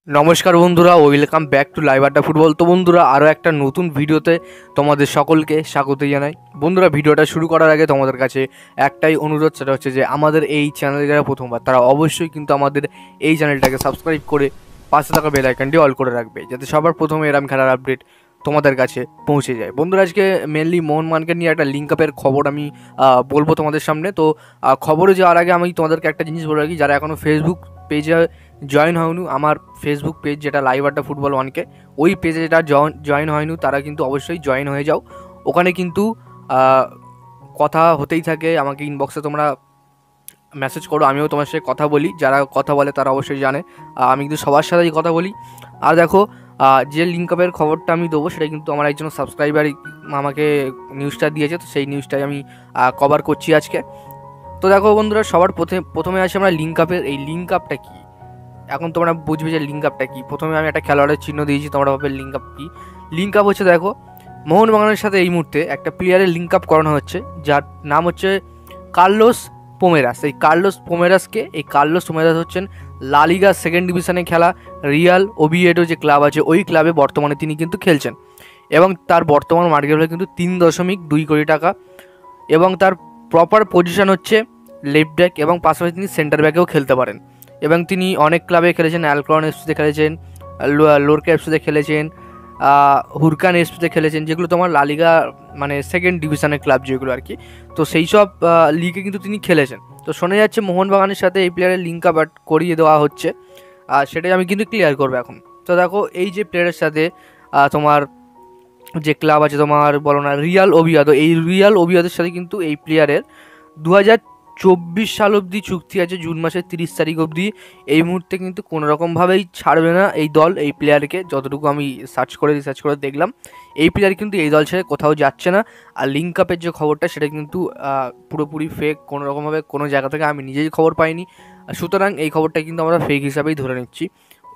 নমস্কার বন্ধুরা, welcome back to live আড্ডা ফুটবল। তো বন্ধুরা, আরও একটা নতুন ভিডিওতে তোমাদের সকলকে স্বাগত জানাই। বন্ধুরা, ভিডিওটা শুরু করার আগে তোমাদের কাছে একটাই অনুরোধ, সেটা হচ্ছে যে আমাদের এই চ্যানেলে যারা প্রথমবার তারা অবশ্যই কিন্তু আমাদের এই চ্যানেলটাকে সাবস্ক্রাইব করে পাশে থাকা বেল আইকনটি অল করে রাখবে, যাতে সবার প্রথমে এরম খেলার আপডেট তোমাদের কাছে পৌঁছে যায়। বন্ধুরা, আজকে মেনলি মোহনবাগানকে নিয়ে একটা লিঙ্ক আপের খবর আমি বলবো তোমাদের সামনে। তো খবরে যাওয়ার আগে আমি তোমাদেরকে একটা জিনিস বলে রাখি, যারা এখনও ফেসবুক পেজে জয়েন হয়নি, আমার ফেসবুক পেজ যেটা লাইভ আড্ডা ফুটবল ওয়ানকে, ওই পেজে যেটা জয়েন হয়নি তারা কিন্তু অবশ্যই জয়েন হয়ে যাও। ওখানে কিন্তু কথা হতেই থাকে, আমাকে ইনবক্সে তোমরা মেসেজ করো, আমিও তোমার সাথে কথা বলি। যারা কথা বলে তারা অবশ্যই জানে আমি কিন্তু সবার সাথেই কথা বলি। আর দেখো, যে লিঙ্ক আপের খবরটা আমি দেবো সেটা কিন্তু আমার একজন সাবস্ক্রাইবার আমাকে নিউজটা দিয়েছে, তো সেই নিউজটাই আমি কভার করছি আজকে। তো দেখো বন্ধুরা, সবার প্রথমে আছে আমরা লিঙ্ক আপের। এই লিঙ্ক আপটা কী এখন তোমরা বুঝবে যে লিঙ্ক আপটা কী। প্রথমে আমি একটা খেলোয়াড়ের চিহ্ন দিয়েছি, তোমরা ভাবে লিঙ্ক আপ কী। লিঙ্ক আপ হচ্ছে, দেখো, মোহনবাগানের সাথে এই মুহূর্তে একটা প্লেয়ারের লিঙ্ক আপ করানো হচ্ছে, যার নাম হচ্ছে কার্লোস পোমেরাস। এই কার্লোস পোমেরাস হচ্ছেন লা লিগা সেকেন্ড ডিভিশনে খেলা রিয়াল ওভিয়েডো যে ক্লাব আছে, ওই ক্লাবে বর্তমানে তিনি কিন্তু খেলছেন। এবং তার বর্তমান মার্কেট ভ্যালু কিন্তু 3.2 কোটি টাকা। এবং তার প্রপার পজিশন হচ্ছে লেফট ব্যাক, এবং পাশাপাশি তিনি সেন্টার ব্যাকেও খেলতে পারেন। এবং তিনি অনেক ক্লাবে খেলেছেন, অ্যালকলন এফসিতে খেলেছেন, লোরকা এফসিতে খেলেছেন, হুরকান এফসিতে খেলেছেন, যেগুলো তোমার লা লিগা মানে সেকেন্ড ডিভিশনের ক্লাব যেগুলো আর কি। তো সেই সব লিগে কিন্তু তিনি খেলেছেন। তো শোনা যাচ্ছে মোহনবাগানের সাথে এই প্লেয়ারের লিঙ্ক আপ করিয়ে দেওয়া হচ্ছে, আর সেটাই আমি কিন্তু ক্লিয়ার করবো এখন। তো দেখো, এই যে প্লেয়ারের সাথে তোমার যে ক্লাব আছে, তোমার বলো না রিয়াল ওভিয়াদো, এই রিয়াল ওভিয়াদোর সাথে কিন্তু এই প্লেয়ারের 2024 সাল অবধি চুক্তি আছে, জুন মাসের 30 তারিখ অবধি। এই মুহূর্তে কিন্তু কোনোরকমভাবেই ছাড়বে না এই দল এই প্লেয়ারকে, যতটুকু আমি রিসার্চ করে দেখলাম। এই প্লেয়ার কিন্তু এই দল ছেড়ে কোথাও যাচ্ছে না। আর লিঙ্ক আপের যে খবরটা সেটা কিন্তু পুরোপুরি ফেক, কোনোরকমভাবে কোনো জায়গা থেকে আমি নিজেই খবর পাইনি। সুতরাং এই খবরটা কিন্তু আমরা ফেক হিসাবেই ধরে নিচ্ছি।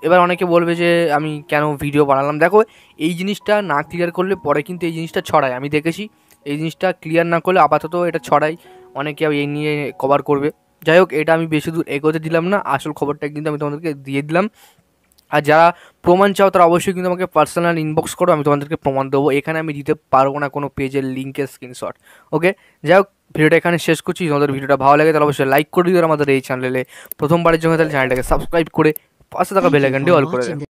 এবার অনেকে বলবে যে আমি কেন ভিডিও বানালাম। দেখো, এই জিনিসটা না ক্লিয়ার করলে পরে কিন্তু এই জিনিসটা ছড়ায়, আমি দেখেছি। এই জিনিসটা ক্লিয়ার না করলে আপাতত এটা ছড়ায়, অনেকে এই নিয়ে কভার করবে। যাই হোক, এটা আমি বেশি দূর এগোতে দিলাম না, আসল খবরটা কিন্তু আমি তোমাদেরকে দিয়ে দিলাম। আর যারা প্রমাণ চাও তারা অবশ্যই কিন্তু আমাকে পার্সোনাল ইনবক্স করো, আমি তোমাদেরকে প্রমাণ দেবো। এখানে আমি দিতে পারবো না কোনো পেজের লিঙ্কের স্ক্রিনশট। ওকে, যাই হোক, ভিডিওটা এখানে শেষ করছি। তোমাদের ভিডিওটা ভালো লাগে তাহলে অবশ্যই লাইক করে দিও, আমাদের এই চ্যানেলে প্রথমবারের জন্য তাহলে চ্যানেলটাকে সাবস্ক্রাইব করে পাশে থাকা বেল আইকনটি অল করে দেবে।